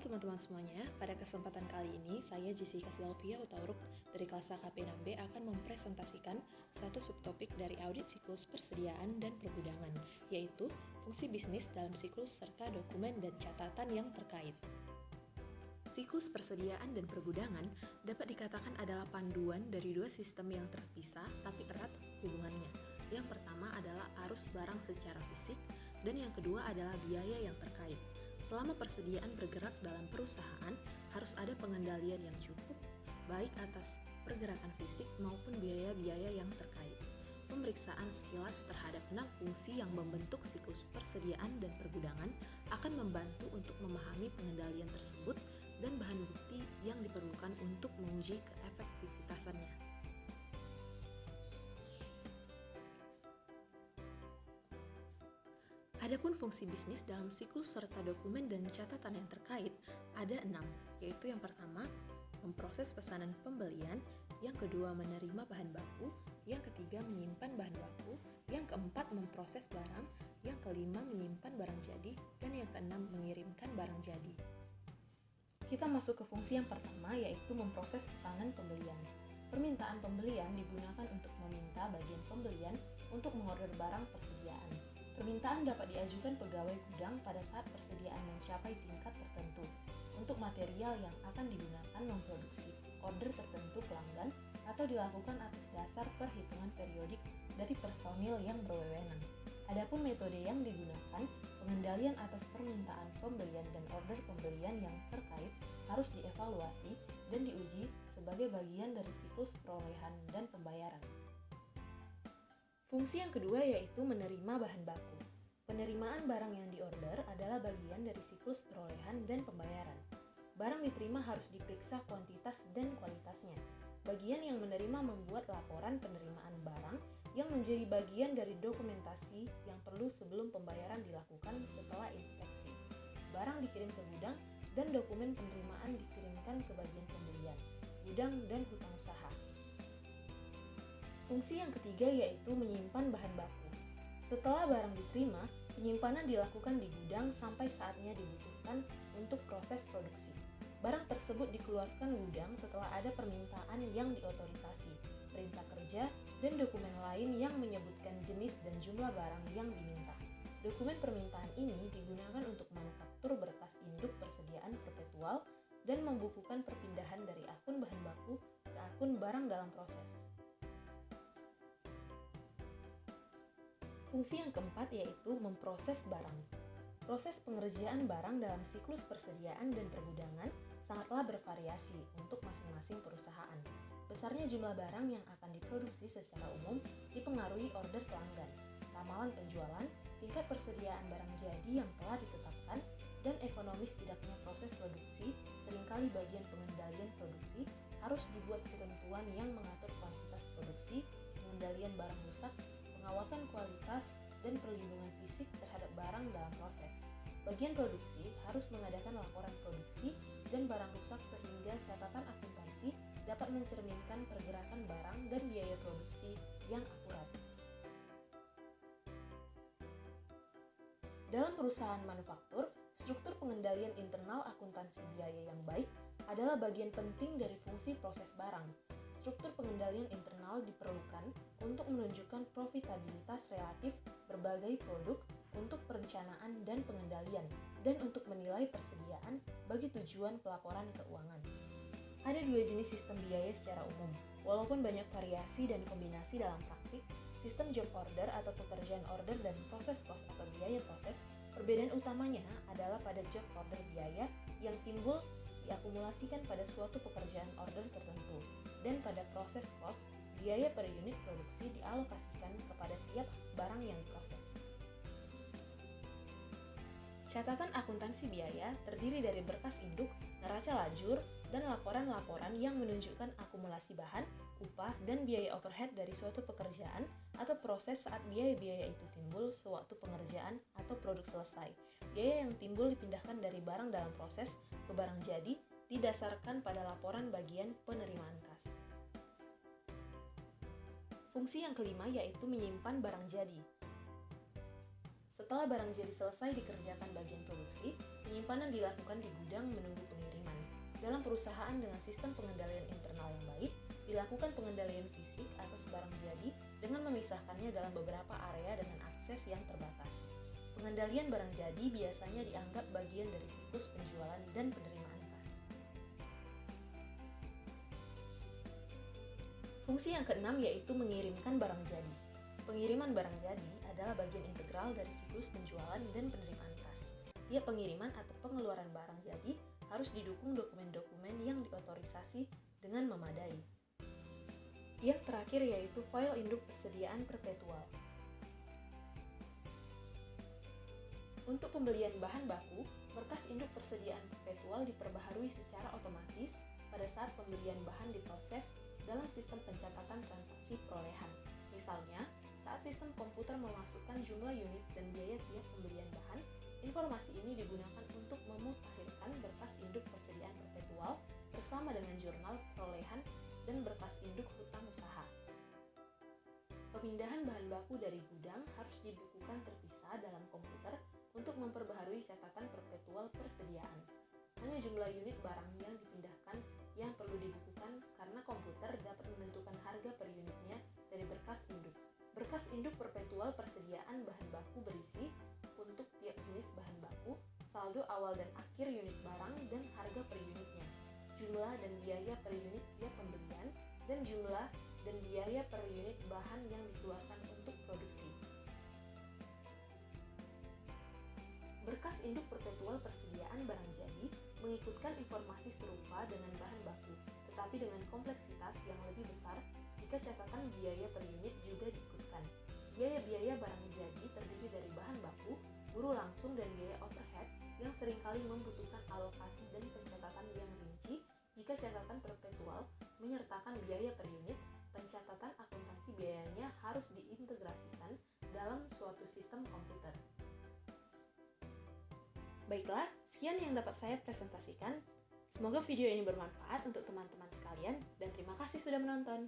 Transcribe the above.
teman-teman semuanya, pada kesempatan kali ini saya Jessica Sylvia Utauruk dari kelas KP 6B akan mempresentasikan satu subtopik dari audit siklus persediaan dan pergudangan, yaitu fungsi bisnis dalam siklus serta dokumen dan catatan yang terkait. Siklus persediaan dan pergudangan dapat dikatakan adalah panduan dari dua sistem yang terpisah tapi erat hubungannya. Yang pertama adalah arus barang secara fisik dan yang kedua adalah biaya yang terkait. Selama persediaan bergerak dalam perusahaan, harus ada pengendalian yang cukup, baik atas pergerakan fisik maupun biaya-biaya yang terkait. Pemeriksaan sekilas terhadap 6 fungsi yang membentuk siklus persediaan dan pergudangan akan membantu untuk memahami pengendalian tersebut dan bahan bukti yang diperlukan untuk menguji keefektivitasannya. Adapun fungsi bisnis dalam siklus serta dokumen dan catatan yang terkait ada 6, yaitu yang pertama, memproses pesanan pembelian, yang kedua menerima bahan baku, yang ketiga menyimpan bahan baku, yang keempat memproses barang, yang kelima menyimpan barang jadi, dan yang keenam mengirimkan barang jadi. Kita masuk ke fungsi yang pertama, yaitu memproses pesanan pembelian. Permintaan pembelian digunakan untuk meminta bagian pembelian untuk mengorder barang persediaan. Permintaan dapat diajukan pegawai gudang pada saat persediaan mencapai tingkat tertentu untuk material yang akan digunakan memproduksi order tertentu pelanggan atau dilakukan atas dasar perhitungan periodik dari personil yang berwenang. Adapun metode yang digunakan, pengendalian atas permintaan pembelian dan order pembelian yang terkait harus dievaluasi dan diuji sebagai bagian dari siklus perolehan dan pembayaran. Fungsi yang kedua yaitu menerima bahan baku. Penerimaan barang yang diorder adalah bagian dari siklus perolehan dan pembayaran. Barang diterima harus diperiksa kuantitas dan kualitasnya. Bagian yang menerima membuat laporan penerimaan barang yang menjadi bagian dari dokumentasi yang perlu sebelum pembayaran dilakukan setelah inspeksi. Barang dikirim ke gudang dan dokumen penerimaan dikirimkan ke bagian pembelian, gudang dan hutang usaha. Fungsi yang ketiga yaitu menyimpan bahan baku. Setelah barang diterima, penyimpanan dilakukan di gudang sampai saatnya dibutuhkan untuk proses produksi. Barang tersebut dikeluarkan gudang setelah ada permintaan yang diotorisasi, perintah kerja, dan dokumen lain yang menyebutkan jenis dan jumlah barang yang diminta. Dokumen permintaan ini digunakan untuk manufaktur berkas induk persediaan perpetual dan membukukan perpindahan dari akun bahan baku ke akun barang dalam proses. Fungsi yang keempat yaitu memproses barang. Proses pengerjaan barang dalam siklus persediaan dan pergudangan sangatlah bervariasi untuk masing-masing perusahaan. Besarnya jumlah barang yang akan diproduksi secara umum dipengaruhi order pelanggan, ramalan penjualan, tingkat persediaan barang jadi yang telah ditetapkan, dan ekonomis tidaknya proses produksi. Seringkali bagian pengendalian produksi harus dibuat ketentuan yang mengatur kuantitas produksi, pengendalian barang rusak, pengawasan kualitas, dan perlindungan fisik terhadap barang dalam proses. Bagian produksi harus mengadakan laporan produksi dan barang rusak sehingga catatan akuntansi dapat mencerminkan pergerakan barang dan biaya produksi yang akurat. Dalam perusahaan manufaktur, struktur pengendalian internal akuntansi biaya yang baik adalah bagian penting dari fungsi proses barang. Struktur pengendalian internal diperlukan untuk menunjukkan profitabilitas relatif berbagai produk untuk perencanaan dan pengendalian, dan untuk menilai persediaan bagi tujuan pelaporan keuangan. Ada dua jenis sistem biaya secara umum. Walaupun banyak variasi dan kombinasi dalam praktik, sistem job order atau pekerjaan order dan proses cost atau biaya proses, perbedaan utamanya adalah pada job order biaya yang timbul diakumulasikan pada suatu pekerjaan order tertentu, dan pada proses cost, biaya per unit produksi dialokasikan kepada tiap barang yang diproses. Catatan akuntansi biaya terdiri dari berkas induk, neraca lajur, dan laporan-laporan yang menunjukkan akumulasi bahan, upah, dan biaya overhead dari suatu pekerjaan atau proses saat biaya-biaya itu timbul sewaktu pengerjaan atau produk selesai. Biaya yang timbul dipindahkan dari barang dalam proses ke barang jadi didasarkan pada laporan bagian penerimaan kas. Fungsi yang kelima yaitu menyimpan barang jadi. Setelah barang jadi selesai dikerjakan bagian produksi, penyimpanan penyimpanan dilakukan di gudang menunggu pengiriman. Dalam perusahaan dengan sistem pengendalian internal yang baik, dilakukan pengendalian fisik atas barang jadi dengan memisahkannya dalam beberapa area dengan akses yang terbatas. Pengendalian barang jadi biasanya dianggap bagian dari siklus penjualan dan penerimaan tas. Fungsi yang keenam yaitu mengirimkan barang jadi. Pengiriman barang jadi adalah bagian integral dari siklus penjualan dan penerimaan tas. Tiap pengiriman atau pengeluaran barang jadi harus didukung dokumen-dokumen yang diotorisasi dengan memadai. Yang terakhir yaitu file induk persediaan perpetual. Untuk pembelian bahan baku, berkas induk persediaan perpetual diperbaharui secara otomatis pada saat pembelian bahan diproses dalam sistem pencatatan transaksi perolehan. Misalnya, saat sistem komputer memasukkan jumlah unit dan biaya tiap pembelian bahan, informasi ini digunakan untuk memutakhirkan berkas induk persediaan perpetual bersama dengan jurnal perolehan dan berkas induk hutang usaha. Pemindahan bahan baku dari gudang harus dibukukan terpisah dalam komputer untuk memperbaharui catatan perpetual persediaan. Hanya jumlah unit barang yang dipindahkan yang perlu dibukukan karena komputer dapat menentukan harga per unitnya dari berkas induk. Berkas induk perpetual persediaan bahan baku berisi untuk tiap jenis bahan baku, saldo awal dan akhir unit barang dan harga per unitnya, jumlah dan biaya per unit tiap pembelian, dan jumlah dan biaya per unit bahan yang dikeluarkan untuk produksi. Berkas induk perpetual persediaan barang jadi mengikutkan informasi serupa dengan bahan baku, tetapi dengan kompleksitas yang lebih besar jika catatan biaya per unit juga diikutkan. Biaya-biaya barang jadi terdiri dari bahan baku, buruh langsung, dan biaya overhead yang seringkali membutuhkan alokasi dan pencatatan yang rinci. Jika catatan perpetual menyertakan biaya per unit, pencatatan akuntansi biayanya harus diintegrasikan dalam suatu sistem komputer. Baiklah, sekian yang dapat saya presentasikan. Semoga video ini bermanfaat untuk teman-teman sekalian dan terima kasih sudah menonton.